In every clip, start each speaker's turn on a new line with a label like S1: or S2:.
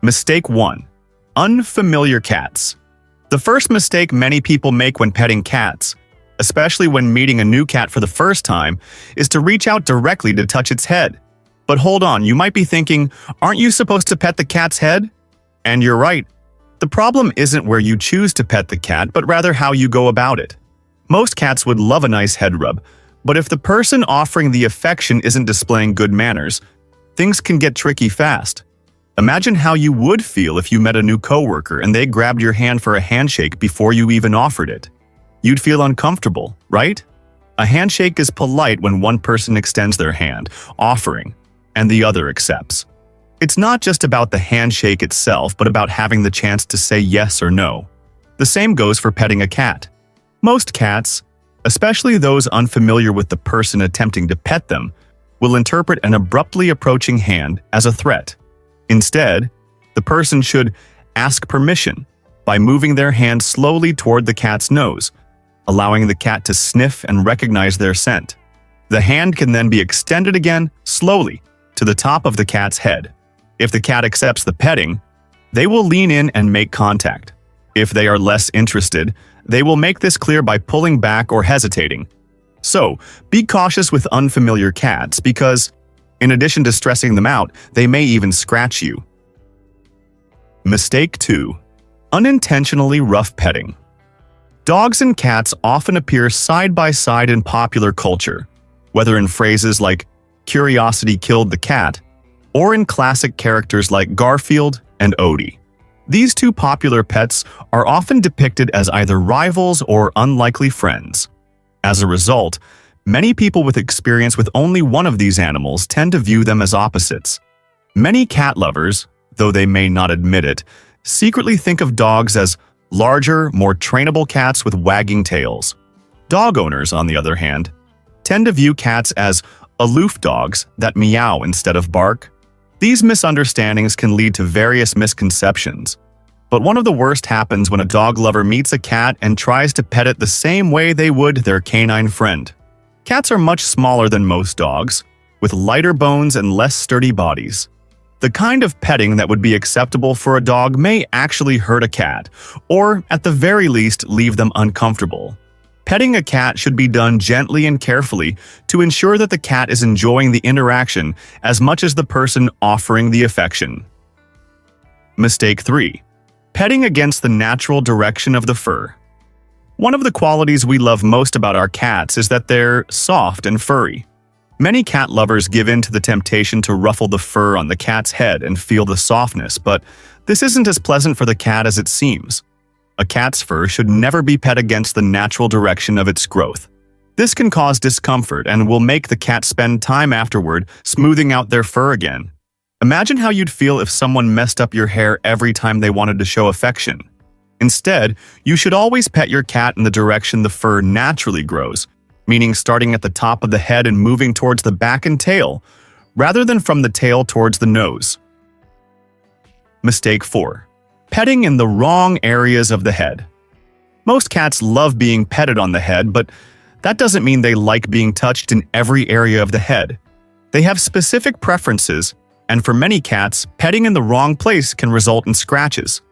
S1: Mistake 1. Unfamiliar cats. The first mistake many people make when petting cats, especially when meeting a new cat for the first time, is to reach out directly to touch its head. But hold on, you might be thinking, aren't you supposed to pet the cat's head? And you're right. The problem isn't where you choose to pet the cat, but rather how you go about it. Most cats would love a nice head rub, but if the person offering the affection isn't displaying good manners, things can get tricky fast. Imagine how you would feel if you met a new coworker and they grabbed your hand for a handshake before you even offered it. You'd feel uncomfortable, right? A handshake is polite when one person extends their hand, offering, and the other accepts. It's not just about the handshake itself, but about having the chance to say yes or no. The same goes for petting a cat. Most cats, especially those unfamiliar with the person attempting to pet them, will interpret an abruptly approaching hand as a threat. Instead, the person should ask permission by moving their hand slowly toward the cat's nose, allowing the cat to sniff and recognize their scent. The hand can then be extended again, slowly, to the top of the cat's head. If the cat accepts the petting, they will lean in and make contact. If they are less interested, they will make this clear by pulling back or hesitating. So, be cautious with unfamiliar cats because, in addition to stressing them out, they may even scratch you. Mistake 2. Unintentionally rough petting. Dogs and cats often appear side by side in popular culture, whether in phrases like "curiosity killed the cat" or in classic characters like Garfield and Odie. These two popular pets are often depicted as either rivals or unlikely friends. As a result, many people with experience with only one of these animals tend to view them as opposites. Many cat lovers, though they may not admit it, secretly think of dogs as larger, more trainable cats with wagging tails. Dog owners, on the other hand, tend to view cats as aloof dogs that meow instead of bark. These misunderstandings can lead to various misconceptions. But one of the worst happens when a dog lover meets a cat and tries to pet it the same way they would their canine friend. Cats are much smaller than most dogs, with lighter bones and less sturdy bodies. The kind of petting that would be acceptable for a dog may actually hurt a cat, or at the very least leave them uncomfortable. Petting a cat should be done gently and carefully to ensure that the cat is enjoying the interaction as much as the person offering the affection. Mistake 3. Petting against the natural direction of the fur. One of the qualities we love most about our cats is that they're soft and furry. Many cat lovers give in to the temptation to ruffle the fur on the cat's head and feel the softness, but this isn't as pleasant for the cat as it seems. A cat's fur should never be pet against the natural direction of its growth. This can cause discomfort and will make the cat spend time afterward smoothing out their fur again. Imagine how you'd feel if someone messed up your hair every time they wanted to show affection. Instead, you should always pet your cat in the direction the fur naturally grows, meaning starting at the top of the head and moving towards the back and tail, rather than from the tail towards the nose. Mistake 4. Petting in the wrong areas of the head. Most cats love being petted on the head, but that doesn't mean they like being touched in every area of the head. They have specific preferences, and for many cats, petting in the wrong place can result in scratches.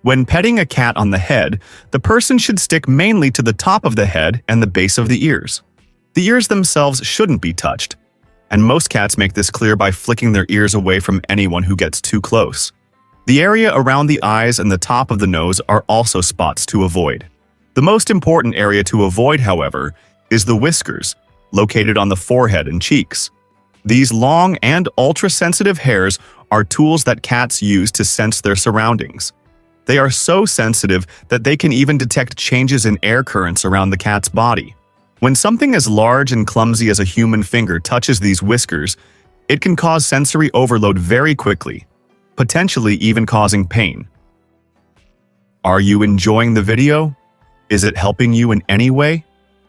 S1: When petting a cat on the head, the person should stick mainly to the top of the head and the base of the ears. The ears themselves shouldn't be touched, and most cats make this clear by flicking their ears away from anyone who gets too close. The area around the eyes and the top of the nose are also spots to avoid. The most important area to avoid, however, is the whiskers, located on the forehead and cheeks. These long and ultra-sensitive hairs are tools that cats use to sense their surroundings. They are so sensitive that they can even detect changes in air currents around the cat's body. When something as large and clumsy as a human finger touches these whiskers, it can cause sensory overload very quickly, potentially even causing pain. Are you enjoying the video? Is it helping you in any way?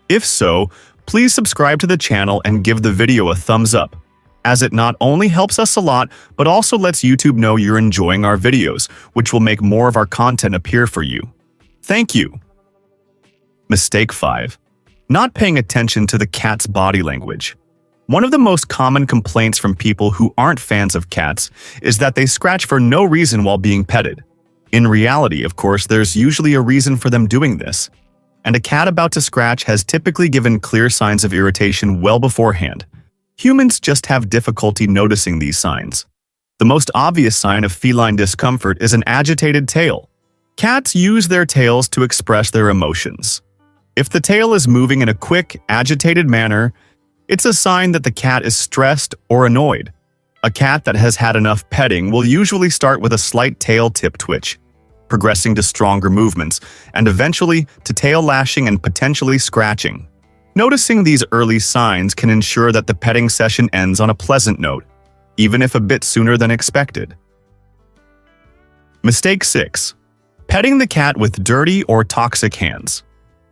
S1: If so, please subscribe to the channel and give the video a thumbs up, as it not only helps us a lot, but also lets YouTube know you're enjoying our videos, which will make more of our content appear for you. Thank you. Mistake 5. Not paying attention to the cat's body language. One of the most common complaints from people who aren't fans of cats is that they scratch for no reason while being petted. In reality, of course, there's usually a reason for them doing this, and a cat about to scratch has typically given clear signs of irritation well beforehand. Humans just have difficulty noticing these signs. The most obvious sign of feline discomfort is an agitated tail. Cats use their tails to express their emotions. If the tail is moving in a quick, agitated manner, it's a sign that the cat is stressed or annoyed. A cat that has had enough petting will usually start with a slight tail tip twitch, progressing to stronger movements, and eventually to tail lashing and potentially scratching. Noticing these early signs can ensure that the petting session ends on a pleasant note, even if a bit sooner than expected. Mistake 6. Petting the cat with dirty or toxic hands.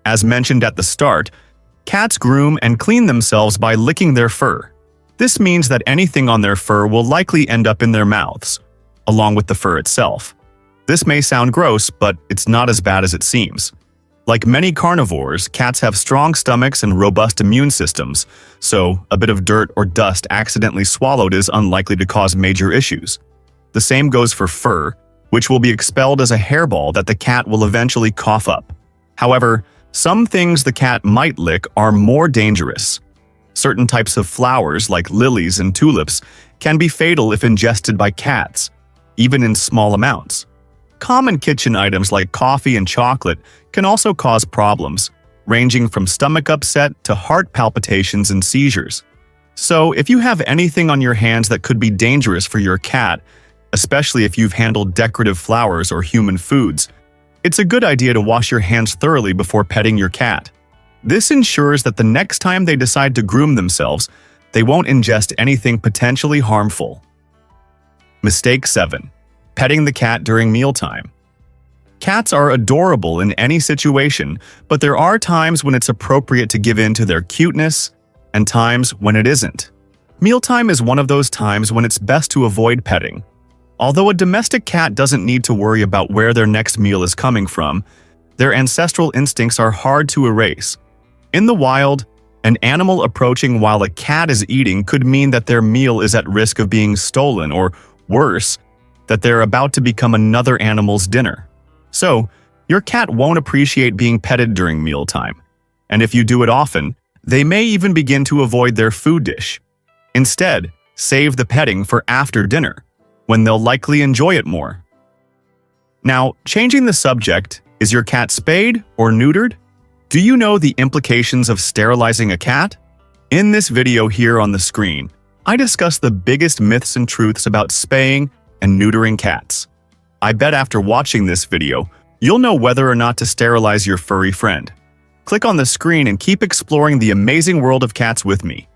S1: As mentioned at the start, cats groom and clean themselves by licking their fur. This means that anything on their fur will likely end up in their mouths, along with the fur itself. This may sound gross, but it's not as bad as it seems. Like many carnivores, cats have strong stomachs and robust immune systems, so a bit of dirt or dust accidentally swallowed is unlikely to cause major issues. The same goes for fur, which will be expelled as a hairball that the cat will eventually cough up. However, some things the cat might lick are more dangerous. Certain types of flowers, like lilies and tulips, can be fatal if ingested by cats, even in small amounts. Common kitchen items like coffee and chocolate can also cause problems, ranging from stomach upset to heart palpitations and seizures. So, if you have anything on your hands that could be dangerous for your cat, especially if you've handled decorative flowers or human foods, it's a good idea to wash your hands thoroughly before petting your cat. This ensures that the next time they decide to groom themselves, they won't ingest anything potentially harmful. Mistake 7. Petting the cat during mealtime. Cats are adorable in any situation, but there are times when it's appropriate to give in to their cuteness and times when it isn't. Mealtime is one of those times when it's best to avoid petting. Although a domestic cat doesn't need to worry about where their next meal is coming from, their ancestral instincts are hard to erase. In the wild, an animal approaching while a cat is eating could mean that their meal is at risk of being stolen, or worse, that they're about to become another animal's dinner. So, your cat won't appreciate being petted during mealtime, and if you do it often, they may even begin to avoid their food dish. Instead, save the petting for after dinner, when they'll likely enjoy it more. Now, changing the subject, is your cat spayed or neutered? Do you know the implications of sterilizing a cat? In this video here on the screen, I discuss the biggest myths and truths about spaying and neutering cats. I bet after watching this video, you'll know whether or not to sterilize your furry friend. Click on the screen and keep exploring the amazing world of cats with me.